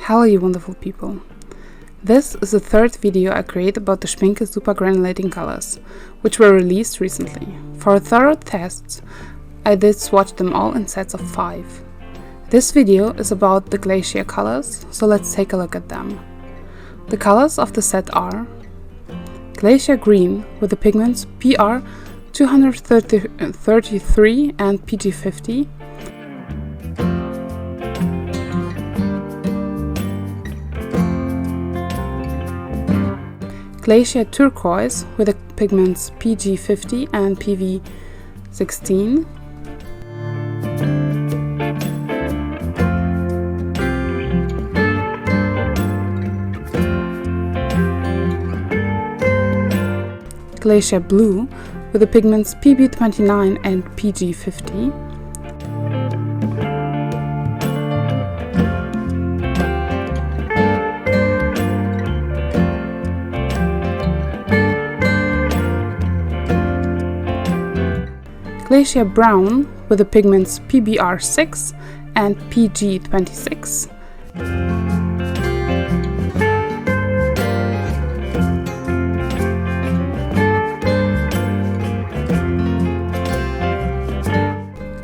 Hello you wonderful people. This is the third video I create about the Schmincke Supergranulating colors, which were released recently. For a thorough test, I did swatch them all in sets of 5. This video is about the Glacier colors, so let's take a look at them. The colors of the set are Glacier Green with the pigments Pr101 and PG50, Glacier Turquoise with the pigments PG50 and PV16, Glacier Blue with the pigments PB29 and PG50, Glacier Brown with the pigments PBR6 and PG26,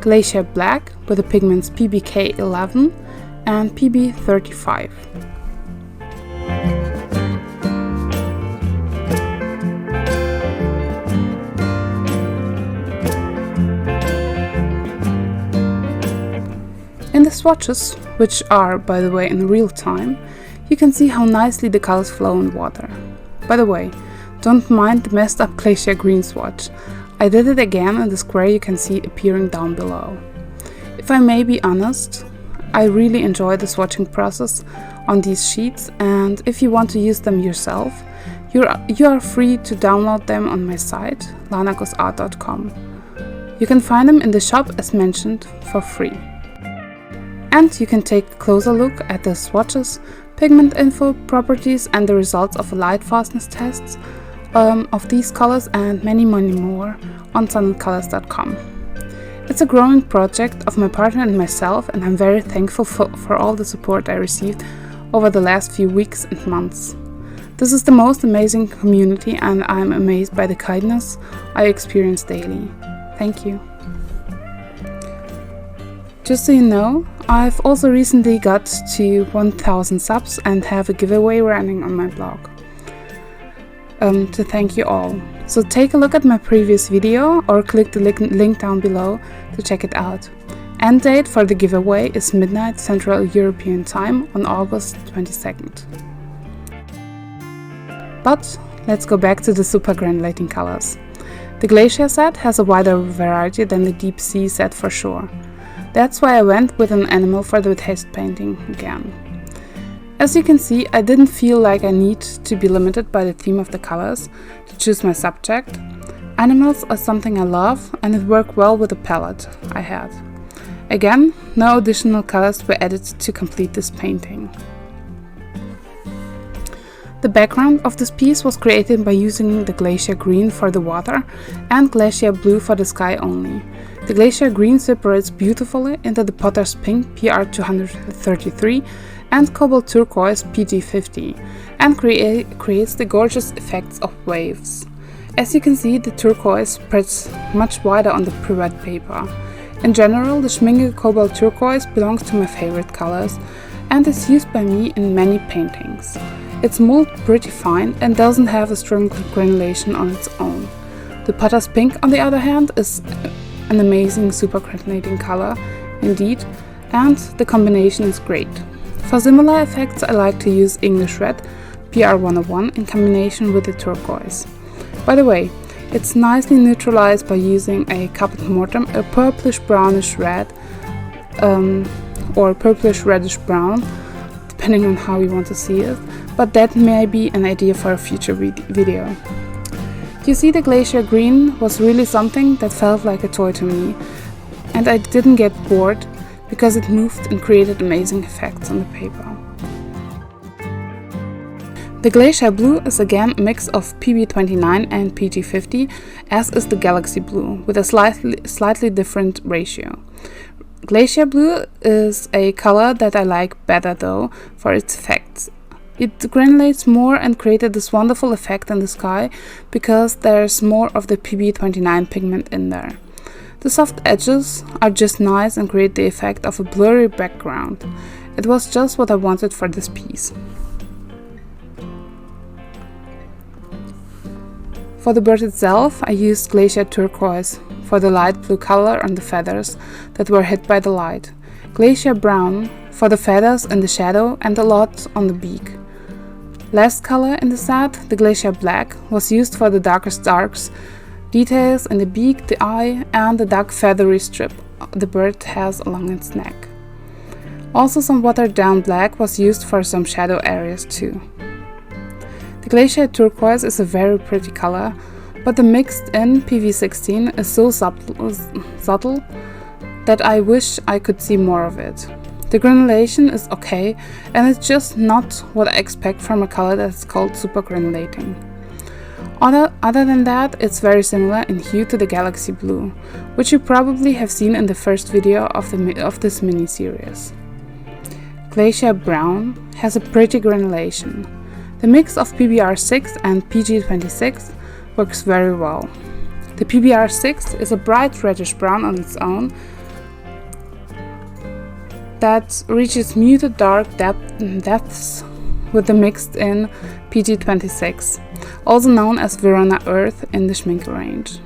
Glacier Black with the pigments PBK11 and PB35. In the swatches, which are, by the way, in real time, you can see how nicely the colors flow in water. By the way, don't mind the messed up Glacier Green swatch. I did it again in the square you can see appearing down below. If I may be honest, I really enjoy the swatching process on these sheets, and if you want to use them yourself, you are free to download them on my site, LanaGoesArt.com. You can find them in the shop as mentioned for free. And you can take a closer look at the swatches, pigment info, properties and the results of a lightfastness tests of these colors and many more on tunnelcolors.com. It's a growing project of my partner and myself, and I'm very thankful for all the support I received over the last few weeks and months. This is the most amazing community and I'm amazed by the kindness I experience daily. Thank you. Just so you know, I've also recently got to 1000 subs and have a giveaway running on my blog. To thank you all. So take a look at my previous video or click the link down below to check it out. End date for the giveaway is midnight Central European Time on August 22nd. But let's go back to the Supergranulating colors. The Glacier set has a wider variety than the Deep Sea set for sure. That's why I went with an animal for the test painting again. As you can see, I didn't feel like I need to be limited by the theme of the colors to choose my subject. Animals are something I love and it worked well with the palette I had. Again, no additional colors were added to complete this painting. The background of this piece was created by using the Glacier Green for the water and Glacier Blue for the sky only. The Glacier Green separates beautifully into the Potter's Pink Pr233 and Cobalt Turquoise PG50 and creates the gorgeous effects of waves. As you can see, the turquoise spreads much wider on the pre-wet paper. In general, the Schmincke Cobalt Turquoise belongs to my favorite colors and is used by me in many paintings. It's molded pretty fine and doesn't have a strong granulation on its own. The Potter's Pink, on the other hand, is an amazing supergranulating color indeed, and the combination is great. For similar effects, I like to use English Red Pr101 in combination with the turquoise. By the way, it's nicely neutralized by using a Cobalt mortem, a purplish brownish red or purplish reddish brown, depending on how you want to see it, but that may be an idea for a future video. You see, the Glacier Green was really something that felt like a toy to me, and I didn't get bored because it moved and created amazing effects on the paper. The Glacier Blue is again a mix of PB29 and PG50, as is the Galaxy Blue, with a slightly different ratio. Glacier Blue is a color that I like better though for its effects. It granulates more and created this wonderful effect in the sky because there's more of the PB29 pigment in there. The soft edges are just nice and create the effect of a blurry background. It was just what I wanted for this piece. For the bird itself, I used Glacier Turquoise for the light blue color on the feathers that were hit by the light, Glacier Brown for the feathers in the shadow and a lot on the beak. Last color in the set, the Glacier Black, was used for the darkest darks, details in the beak, the eye, and the dark feathery strip the bird has along its neck. Also some watered down black was used for some shadow areas too. The Glacier Turquoise is a very pretty color, but the mixed in PV16 is so subtle that I wish I could see more of it. The granulation is okay, and it's just not what I expect from a color that's called Supergranulating. Other than that, it's very similar in hue to the Galaxy Blue, which you probably have seen in the first video of this mini-series. Glacier Brown has a pretty granulation. The mix of PBR6 and PG26 works very well. The PBR6 is a bright reddish brown on its own that reaches muted dark depths with the mixed in PG26, also known as Verona Earth in the Schmincke range.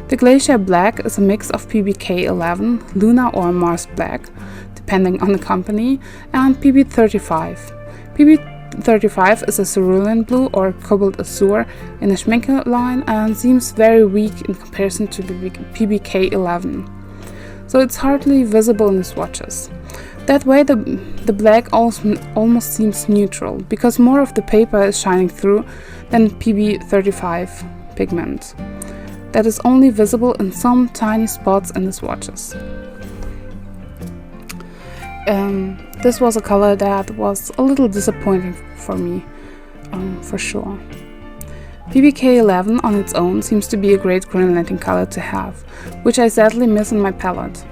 The Glacier Black is a mix of PBK11, Luna or Mars Black, depending on the company, and PB35. PB35 is a cerulean blue or cobalt azure in the Schmincke line and seems very weak in comparison to the PBK11, so it's hardly visible in the swatches. That way the black almost seems neutral, because more of the paper is shining through than PB35 pigment. That is only visible in some tiny spots in the swatches. This was a color that was a little disappointing for me, for sure. PBK11 on its own seems to be a great granulating color to have, which I sadly miss in my palette,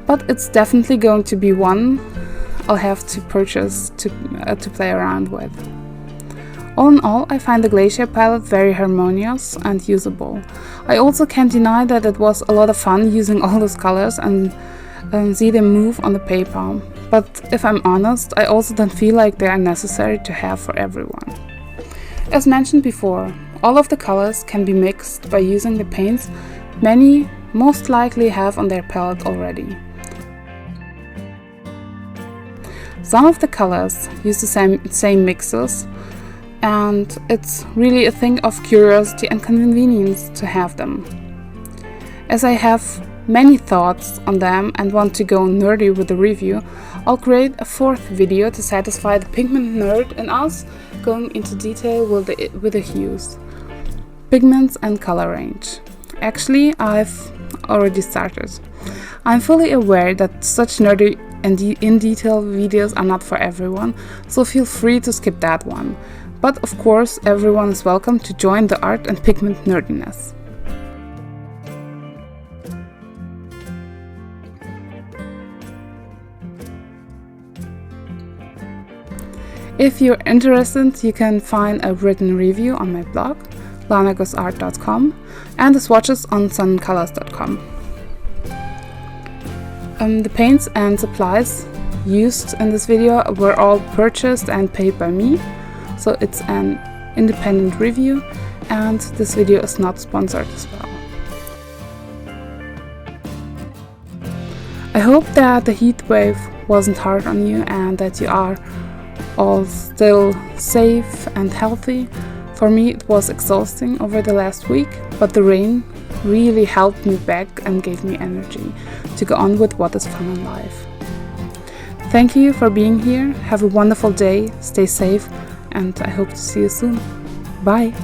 but it's definitely going to be one I'll have to purchase to play around with. All in all, I find the Glacier palette very harmonious and usable. I also can't deny that it was a lot of fun using all those colors and see them move on the paper. But if I'm honest, I also don't feel like they are necessary to have for everyone. As mentioned before, all of the colors can be mixed by using the paints many most likely have on their palette already. Some of the colors use the same mixes, and it's really a thing of curiosity and convenience to have them. As I have many thoughts on them and want to go nerdy with the review, I'll create a fourth video to satisfy the pigment nerd in us, going into detail with the hues, pigments and color range. Actually, I've already started. I'm fully aware that such nerdy and in-detail videos are not for everyone, so feel free to skip that one. But of course, everyone is welcome to join the art and pigment nerdiness. If you're interested, you can find a written review on my blog, LanaGoesArt.com, and the swatches on suncolors.com. The paints and supplies used in this video were all purchased and paid by me, so it's an independent review, and this video is not sponsored as well. I hope that the heat wave wasn't hard on you and that you are all still safe and healthy. For me, it was exhausting over the last week, but the rain really helped me back and gave me energy to go on with what is fun in life. Thank you for being here. Have a wonderful day, stay safe, and I hope to see you soon. Bye!